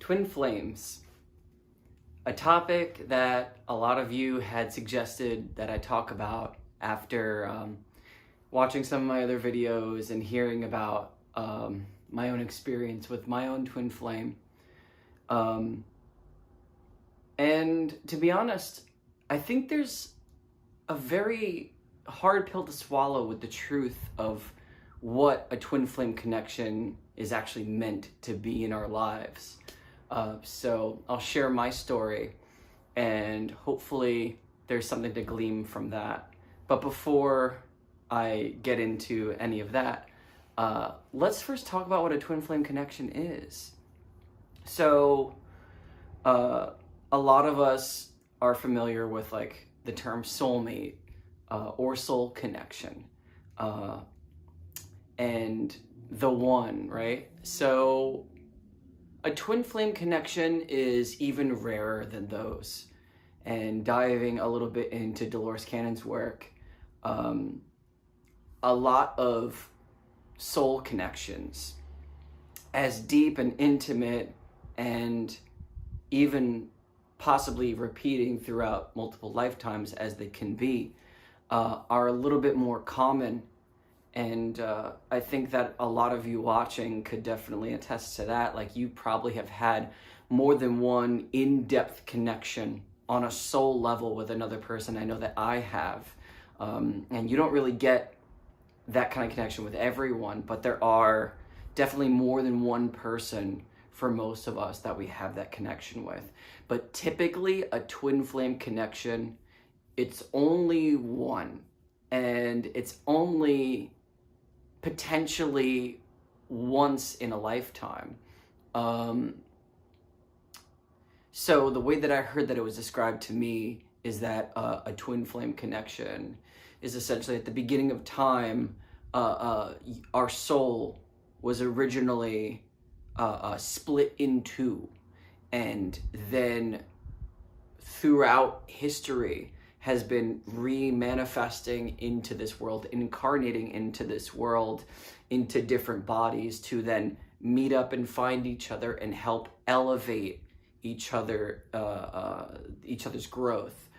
Twin flames, a topic that a lot of you had suggested that I talk about after watching some of my other videos and hearing about my own experience with my own twin flame. And to be honest, I think there's a very hard pill to swallow with the truth of what a twin flame connection is actually meant to be in our lives. So I'll share my story and hopefully there's something to glean from that. But before I get into any of that, let's first talk about what a twin flame connection is. So a lot of us are familiar with like the term soulmate or soul connection and the one, right? So a twin flame connection is even rarer than those. And diving a little bit into Dolores Cannon's work, a lot of soul connections, as deep and intimate and even possibly repeating throughout multiple lifetimes as they can be, are a little bit more common. And I think that a lot of you watching could definitely attest to that. Like, you probably have had more than one in-depth connection on a soul level with another person. I know that I have. And you don't really get that kind of connection with everyone, but there are definitely more than one person for most of us that we have that connection with. But typically a twin flame connection, it's only one, and it's only potentially once in a lifetime. So the way that I heard that it was described to me is that a twin flame connection is essentially at the beginning of time, our soul was originally split in two, and then throughout history has been re-manifesting into this world, incarnating into this world, into different bodies to then meet up and find each other and help elevate each other's growth,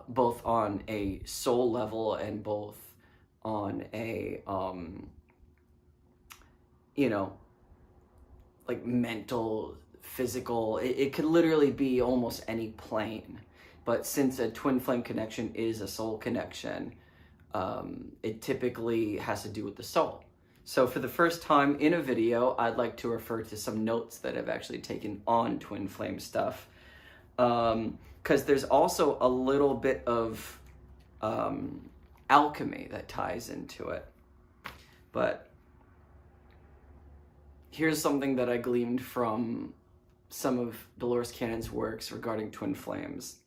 both on a soul level and both on a, like mental, physical. It could literally be almost any plane. But since a twin flame connection is a soul connection, it typically has to do with the soul. So for the first time in a video, I'd like to refer to some notes that I've actually taken on twin flame stuff. Because there's also a little bit of alchemy that ties into it. But here's something that I gleaned from some of Dolores Cannon's works regarding twin flames.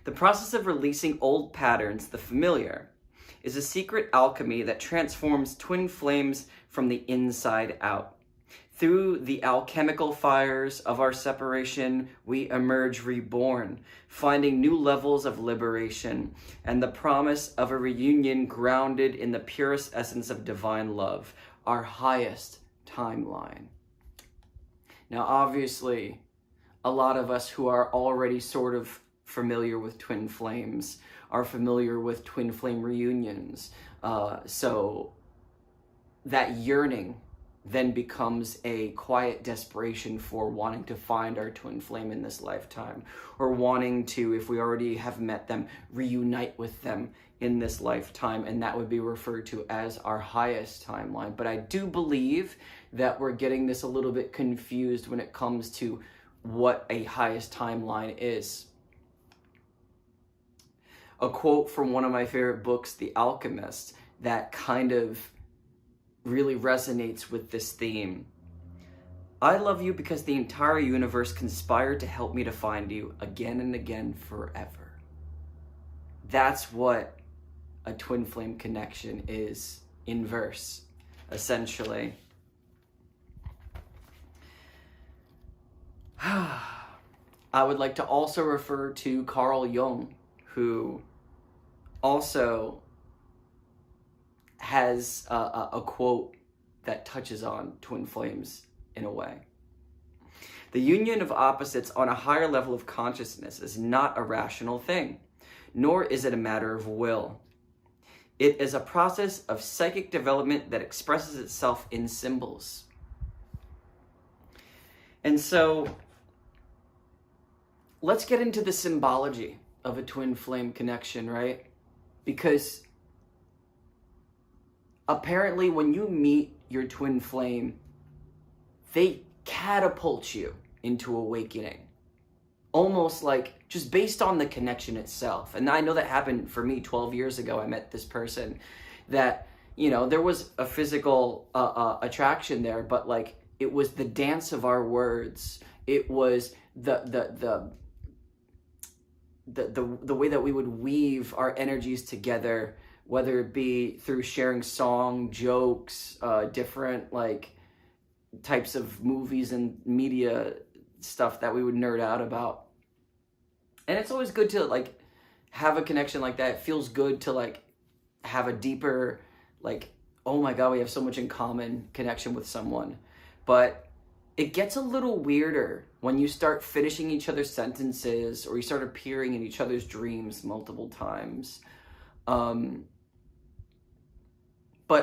The process of releasing old patterns, the familiar, is a secret alchemy that transforms twin flames from the inside out. Through the alchemical fires of our separation, we emerge reborn, finding new levels of liberation and the promise of a reunion grounded in the purest essence of divine love, our highest timeline. Now, obviously, a lot of us who are already sort of familiar with twin flames are familiar with twin flame reunions. So that yearning then becomes a quiet desperation for wanting to find our twin flame in this lifetime, or wanting to, if we already have met them, reunite with them in this lifetime, and that would be referred to as our highest timeline. But I do believe that we're getting this a little bit confused when it comes to what a highest timeline is. A quote from one of my favorite books, The Alchemist, that kind of really resonates with this theme. I love you because the entire universe conspired to help me to find you again and again forever. That's what a twin flame connection is in verse, essentially. I would like to also refer to Carl Jung, who also has a quote that touches on twin flames in a way. The union of opposites on a higher level of consciousness is not a rational thing, nor is it a matter of will. It is a process of psychic development that expresses itself in symbols. And so, let's get into the symbology of a twin flame connection, right? Because apparently when you meet your twin flame, they catapult you into awakening. Almost like just based on the connection itself. And I know that happened for me 12 years ago. I met this person that, you know, there was a physical attraction there, but like it was the dance of our words. It was the way that we would weave our energies together, whether it be through sharing song, jokes, different like types of movies and media stuff that we would nerd out about. And it's always good to like have a connection like that. It feels good to like have a deeper, like, oh my God, we have so much in common connection with someone. But it gets a little weirder when you start finishing each other's sentences or you start appearing in each other's dreams multiple times. But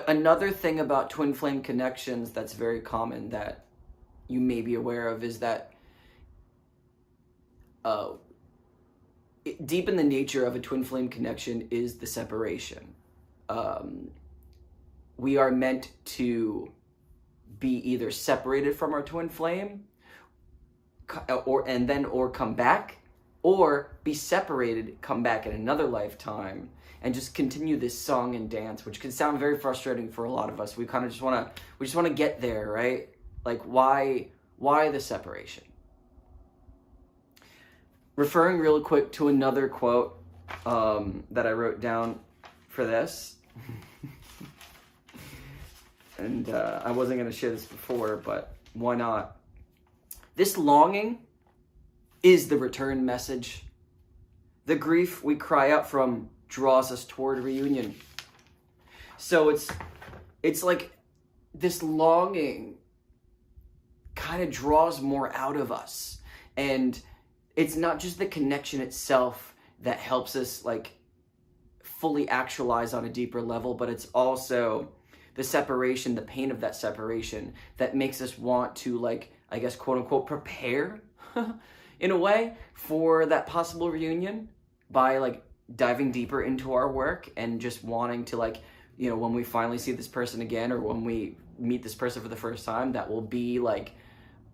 another thing about twin flame connections that's very common that you may be aware of is that deep in the nature of a twin flame connection is the separation. We are meant to be either separated from our twin flame or come back, or be separated, come back in another lifetime, and just continue this song and dance, which can sound very frustrating for a lot of us. We kind of just want to get there, right? Like, why the separation? Referring real quick to another quote that I wrote down for this. And I wasn't going to share this before, but why not? This longing is the return message. The grief we cry out from draws us toward reunion. So it's like this longing kind of draws more out of us. And it's not just the connection itself that helps us like fully actualize on a deeper level, but it's also the separation, the pain of that separation that makes us want to, like, I guess, quote unquote, prepare in a way for that possible reunion by like diving deeper into our work and just wanting to, like, you know, when we finally see this person again, or when we meet this person for the first time, that will be like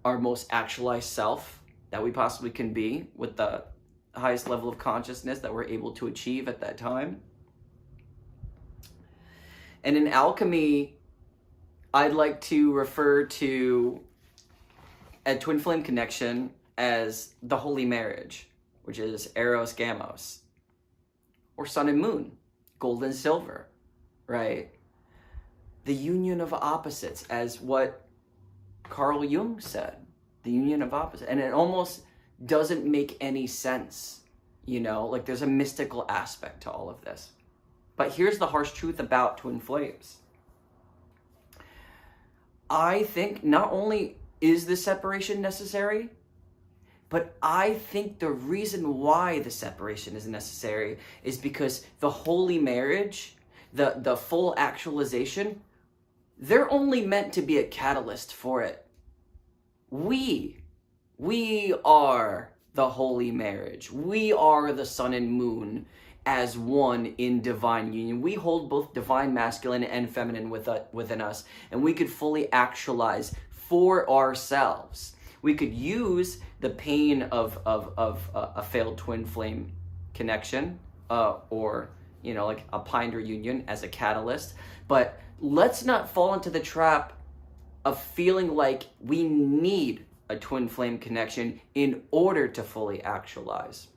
our most actualized self that we possibly can be with the highest level of consciousness that we're able to achieve at that time. And in alchemy, I'd like to refer to a twin flame connection as the holy marriage, which is Eros Gamos, or sun and moon, gold and silver, right? The union of opposites, as what Carl Jung said, the union of opposites. And it almost doesn't make any sense, you know, like there's a mystical aspect to all of this. But here's the harsh truth about twin flames. I think not only is the separation necessary, but I think the reason why the separation is necessary is because the holy marriage, the full actualization, they're only meant to be a catalyst for it. We are the holy marriage. We are the sun and moon as one in divine union. We hold both divine masculine and feminine within us, and we could fully actualize for ourselves. We could use the pain of a failed twin flame connection, or, you know, like a pined reunion as a catalyst. But let's not fall into the trap of feeling like we need a twin flame connection in order to fully actualize.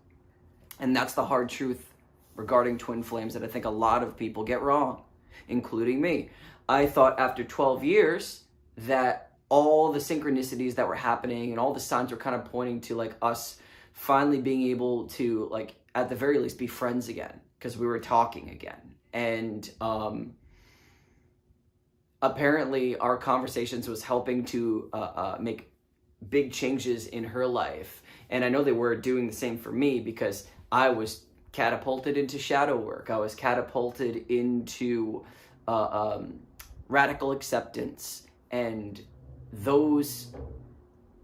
And that's the hard truth regarding twin flames that I think a lot of people get wrong, including me. I thought after 12 years that all the synchronicities that were happening and all the signs were kind of pointing to like us finally being able to, like, at the very least be friends again, because we were talking again. And apparently our conversations was helping to make big changes in her life. And I know they were doing the same for me, because I was catapulted into shadow work. I was catapulted into radical acceptance. And those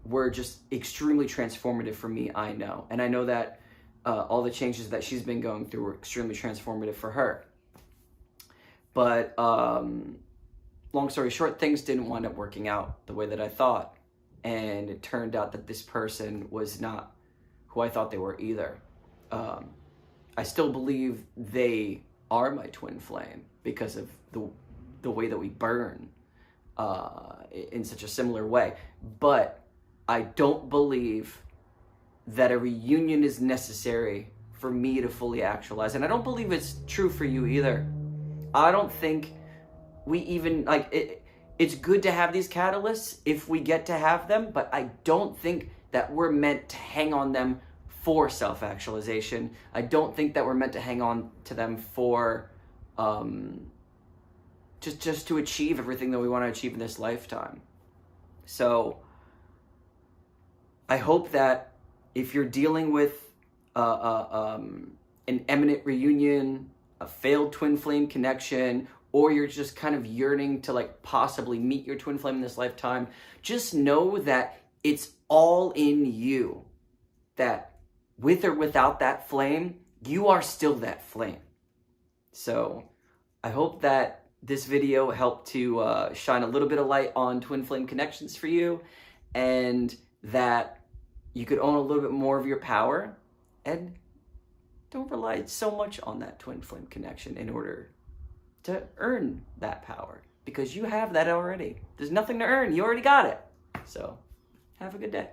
were just extremely transformative for me, I know. And I know that all the changes that she's been going through were extremely transformative for her. But long story short, things didn't wind up working out the way that I thought. And it turned out that this person was not who I thought they were either. I still believe they are my twin flame because of the way that we burn in such a similar way. But I don't believe that a reunion is necessary for me to fully actualize. And I don't believe it's true for you either. I don't think we even, like, it's good to have these catalysts if we get to have them, but I don't think that we're meant to hang on them for self-actualization. I don't think that we're meant to hang on to them for just to achieve everything that we want to achieve in this lifetime. So I hope that if you're dealing with an imminent reunion, a failed twin flame connection, or you're just kind of yearning to like possibly meet your twin flame in this lifetime, just know that it's all in you. That with or without that flame, you are still that flame. So I hope that this video helped to shine a little bit of light on twin flame connections for you, and that you could own a little bit more of your power and don't rely so much on that twin flame connection in order to earn that power, because you have that already. There's nothing to earn. You already got it. So have a good day.